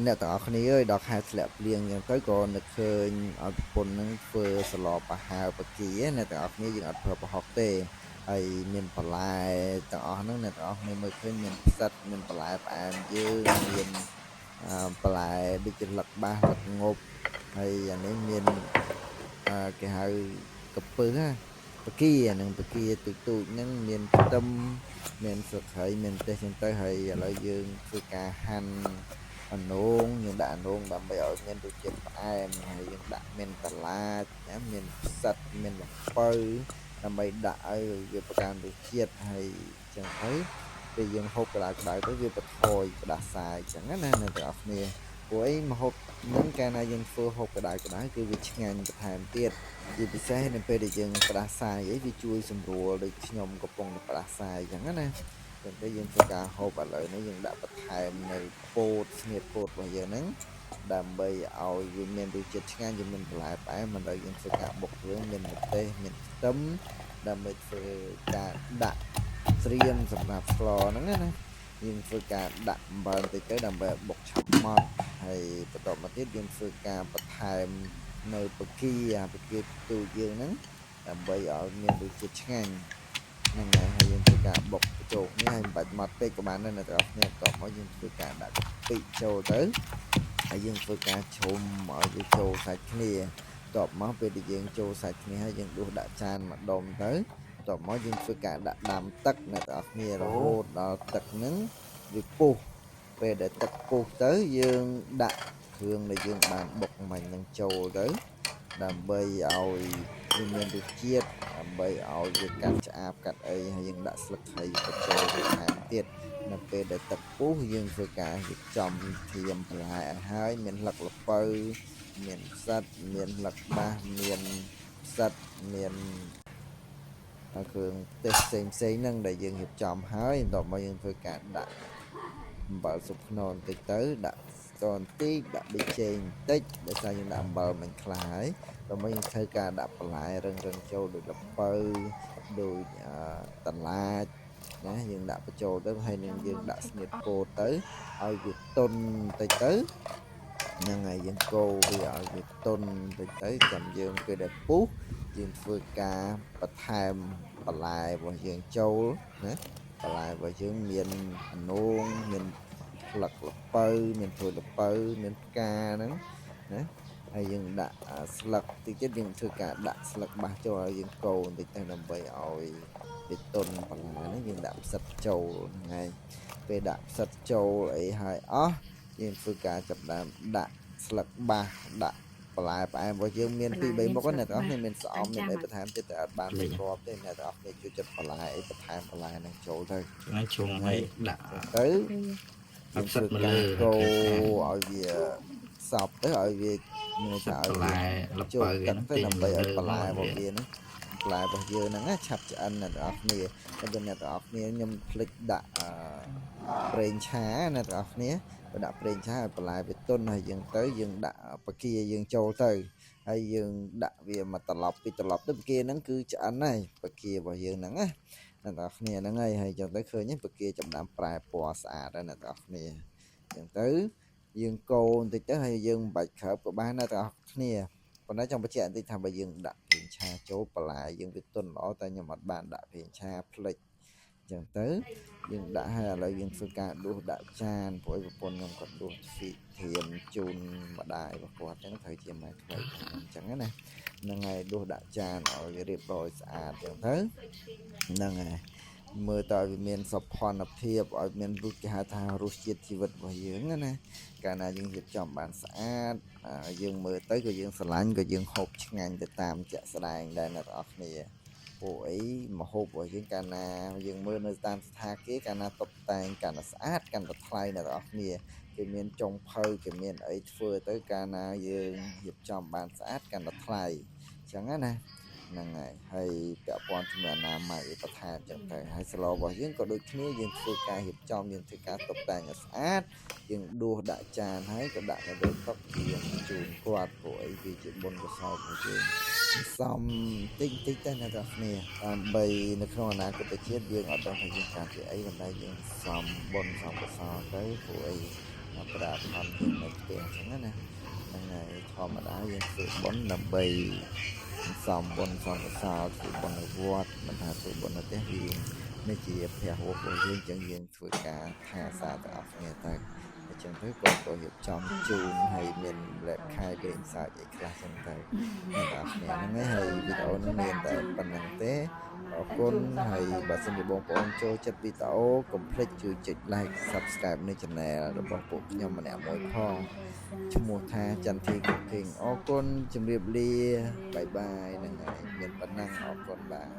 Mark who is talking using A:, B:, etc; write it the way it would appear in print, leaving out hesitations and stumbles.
A: អ្នកទាំងអស់គ្នាអើយដល់ខែធ្លាក់ភ្លៀងអញ្ចឹងទៅក៏នឹកឃើញឲ្យប្រពន្ធនឹងធ្វើសឡប្រហើបគីអ្នកទាំងអស់គ្នាយើងអត់ប្រើប្រហុកទេហើយមានបន្លែទាំងអស់ហ្នឹងអ្នកទាំងអស់គ្នាមើលឃើញមានផ្សិតមានបន្លែផ្អែមយើងមានបន្លែដូចជាលឹកបាសលឹកងប់ហើយអានេះមានគេហៅកពឹសណាបកាអានឹងបកាទូចទូចហ្នឹងមានខ្ទឹមមានស្លឹកគ្រៃមានទេសចឹងទៅហើយឥឡូវយើងធ្វើការហាន់អានោងយើងដាក់អានោងដើម្បីឲ្យមានរសជាតិផ្អែមហើយយើងដាក់មានតឡាចណាមានផ្សិតមានល្ពៅដើម្បីដាក់ឲ្យវាបង្កើនរសជាតិហើយចឹងទៅពេលយើងហូបក្តៅៗទៅវាបន្ថយផ្ដាសាយចឹងណាអ្នកទាំងអស់គ្នាព្រោះអីម្ហូបនឹងកាលណាយើងធ្វើហូបក្តៅៗគឺវាឆ្ងាញ់បន្ថែមទៀតជាពិសេសនៅពេលដែលយើងផ្ដាសាយអីវាជួយសម្រួលដូចខ្ញុំកំពុងផ្ដាសាយចឹងណាចឹងទៅយើងធ្វើការហូបឥឡូវនេះយើងដាក់បន្ថែមនៅពោតស្នៀតពោតរបស់យើងហ្នឹងដើម្បីឲ្យវាមានរសជាតិឆ្ងាញ់វាមានបន្លែផ្អែមឥឡូវយើងធ្វើការបុកគ្រឿងមានម្ទេសមានខ្ទឹមដើម្បីធ្វើការដាក់ស្រៀនសម្រាប់ស្លហ្នឹងណាយើងធ្វើការដាក់អំបិលបន្តិចទៅដើម្បីឲ្យបុកឆាប់ម៉ត់ហើយបន្តមកទៀតយើងធ្វើការបន្ថែមនៅបកាទូយើងហ្នឹងដើម្បីឲ្យមានរសជាតិឆ្ងាញ់ហ្នឹងហើយយើងធ្វើការបុកបញ្ចូលគ្នាហើយមិនបាច់ម៉ត់ពេកក៏បានដែរអ្នកទាំងអស់គ្នាបន្ទាប់មកយើងធ្វើការដាក់កាពិចូលទៅហើយយើងធ្វើការឆុំឲ្យវាចូលសាច់គ្នាបន្ទាប់មកពេលដែលយើងចូលសាច់គ្នាហើយយើងដួសដាក់ចានម្ដុំទៅបន្ទាប់មកយើងធ្វើការដាក់ដាំទឹកអ្នកទាំងអស់គ្នារហូតដល់ទឹកហ្នឹងវាពុះពេលដែលទឹកពុះទៅយើងដាក់គ្រឿងដែលយើងបានបុកមិញហ្នឹងចូលទៅដើម្បីឲ្យវាមានរសជាតិដើម្បីឲ្យវាកាត់ឆ្អាបកាត់អីហើយយើងដាក់ស្លឹកគ្រៃបញ្ចូលបន្ថែមទៀតនៅពេលដែលទឹកពុះយើងធ្វើការរៀបចំធៀមបន្លែឲ្យហើយមានលឹកល្ពៅមានផ្សិតមានលឹកបាសមានផ្សិតមានគ្រឿងទេសផ្សេងហ្នឹងដែលយើងរៀបចំហើយបន្ទាប់មកយើងធ្វើការដាក់អំបិលស៊ុបខ្នុរបន្តិចទៅដាក់ស្ករបន្តិចដាក់ប៊ីចេងបន្តិចដោយសារយើងដាក់អំបិលមិនខ្លះហើយដល់មកយើងធ្វើការដាក់បន្លែរឹងចូលដូចល្ពៅដូចតឡាចណាយើងដាក់បញ្ចូលទៅហើយនឹងយើងដាក់ស្នៀតពោតទៅឲ្យវាទន់បន្តិចទៅហ្នឹងហើយយើងកូរវាឲ្យវាទន់បន្តិចទៅចាំយើងពេលដែលពុះយើងធ្វើការបន្ថែមបន្លែរបស់យើងចូលណាបន្លែរបស់យើងមានអានោងមានស្លឹកល្ពៅមានត្រួយល្ពៅមានផ្កាហ្នឹងណាហើយយើងដាក់ស្លឹកតិចទៀតយើងធ្វើការដាក់ស្លឹកបាសចូលហើយយើងកូរបន្តិចទៅដើម្បីឲ្យវាទន់បន្លែហ្នឹងយើងដាក់ផ្សិតចូលហ្នឹងហើយពេលដាក់ផ្សិតចូលអីហើយអស់យើងធ្វើការចាប់ដើមដាក់ស្លឹកបាសដាក់បន្លែផ្អែមរបស់យើងមានពី3មុខអ្នកទាំងអស់គ្នាមានស្អំមានអីបន្ថែមទៀតតែអត់បានរៀបរាប់ទេអ្នកទាំងអស់គ្នាជួយចិត្តបន្លែអីបន្ថែមបន្លែហ្នឹងចូលទៅ
B: ហ្នឹងជុំឲ្យដាក់
A: ទៅយើងធ្វើការកូរឲ្យវាសប់ទៅឲ្យវាមានថាឲ្យវាចូលទឹកទៅដើម្បីឲ្យបន្លែរបស់វាហ្នឹងបន្លែរបស់យើងហ្នឹងឆាប់ឆ្អិនអ្នកទាំងអស់គ្នាហើយបើអ្នកទាំងអស់គ្នាខ្ញុំភ្លេចដាក់ប្រេងឆាអ្នកទាំងអស់គ្នាបើដាក់ប្រេងឆាឲ្យបន្លែវាទន់ហើយយើងទៅយើងដាក់បកាយើងចូលទៅហើយយើងដាក់វាមកត្រឡប់ពីត្រឡប់ទៅបកាហ្នឹងគឺឆ្អិនហើយបការបស់យើងហ្នឹងណាអ្នកទាំងអស់គ្នាហ្នឹងហើយចឹងទៅឃើញបកាចំណាំប្រែពណ៌ស្អាតហើយអ្នកទាំងអស់គ្នាចឹងទៅយើងកូរបន្តិចទៅហើយយើងមិនបាច់ក្រើបក៏បានអ្នកទាំងអស់គ្នាប៉ុន្តែចង់បញ្ជាក់បន្តិចថាបើយើងដាក់ប្រេងឆាចូលបន្លែយើងវាទន់ល្អតែខ្ញុំអត់បានដាក់ប្រេងឆាភ្លេចចឹងទៅយើងដាក់ហើយឥឡូវយើងធ្វើការដួសដាក់ចានព្រោះប្រពន្ធខ្ញុំគាត់ដួសធៀមជូនម្ដាយរបស់គាត់ចឹងត្រូវជាម៉ែថ្មីអញ្ចឹងណាហ្នឹងហើយដួសដាក់ចានឲ្យរៀបរយស្អាតចឹងទៅហ្នឹងហើយមើលតើវាមានសោភ័ណភាពឲ្យមានរសគេហៅថារសជាតិជីវិតរបស់យើងណាកាលណាយើងរៀបចំបានស្អាតយើងមើលទៅក៏យើងស្រឡាញ់ក៏យើងហូបឆ្ងាញ់ទៅតាមជាក់ស្ដែងដែរអ្នកទាំងអស់គ្នាពួកអីម្ហូបរបស់យើងកាលណាយើងមើលនៅតាមស្ថានភាពកាលណាតុបតែងកាន់តែស្អាតកាន់តែថ្លៃអ្នកទាំងអស់គ្នាគេមានចុងភៅគេមានអីធ្វើទៅកាលណាយើងរៀបចំបានស្អាតកាន់តែថ្លៃអញ្ចឹងណាហ្នឹងហើយពាក់ព័ន្ធជាមួយអនាម័យបន្ថែមចឹងទៅហើយស្លរបស់យើងក៏ដូចគ្នាយើងធ្វើការរៀបចំយើងធ្វើការតុបតែងឲ្យស្អាតយើងដួសដាក់ចានហើយក៏ដាក់នៅលើតុយើងជូនគាត់ព្រោះអីវាជាបុណ្យកុសលរបស់យើងសំតិចតិចទៅអ្នកទាំងគ្នាដើម្បីនៅក្នុងអនាគតជាតិយើងអត់ដឹងថាយើងការជាអីប៉ុន្តែយើងសំបុណ្យសំកុសលទៅព្រោះអី ប្រដាប់ថនយើងនៅផ្ទះអញ្ចឹងណាហ្នឹងហើយធម្មតាយើងធ្វើបុណ្យដើម្បីសំបុណ្យសំកសោធ្វើបុណ្យនៅវត្តមិនថាធ្វើបុណ្យនៅផ្ទះយើងនេះជាភៈរបស់យើងអញ្ចឹងយើងធ្វើការថាសាទាំងអស់គ្នាទៅអញ្ចឹងទៅគាត់ក៏រៀបចំជូនហើយមានម្លែកខែលេងសើចអីខ្លះចឹងទៅអ្នកទាំងអស់គ្នាហ្នឹងហើយវីដេអូនេះមានតែប៉ុណ្្នឹងទេអរគុណហើយបើសិនជាបងប្អូនចូលចិត្តវីដេអូកុំភ្លេចជួយចុច like subscribe នៅ channel របស់ពួកខ្ញុំម្នាក់មួយផងឈ្មោះថាចន្ទធី Cooking អរគុណជម្រាបលាបាយបាយហ្នឹងហើយមានប៉ុណ្ណឹងអរគុណបាទ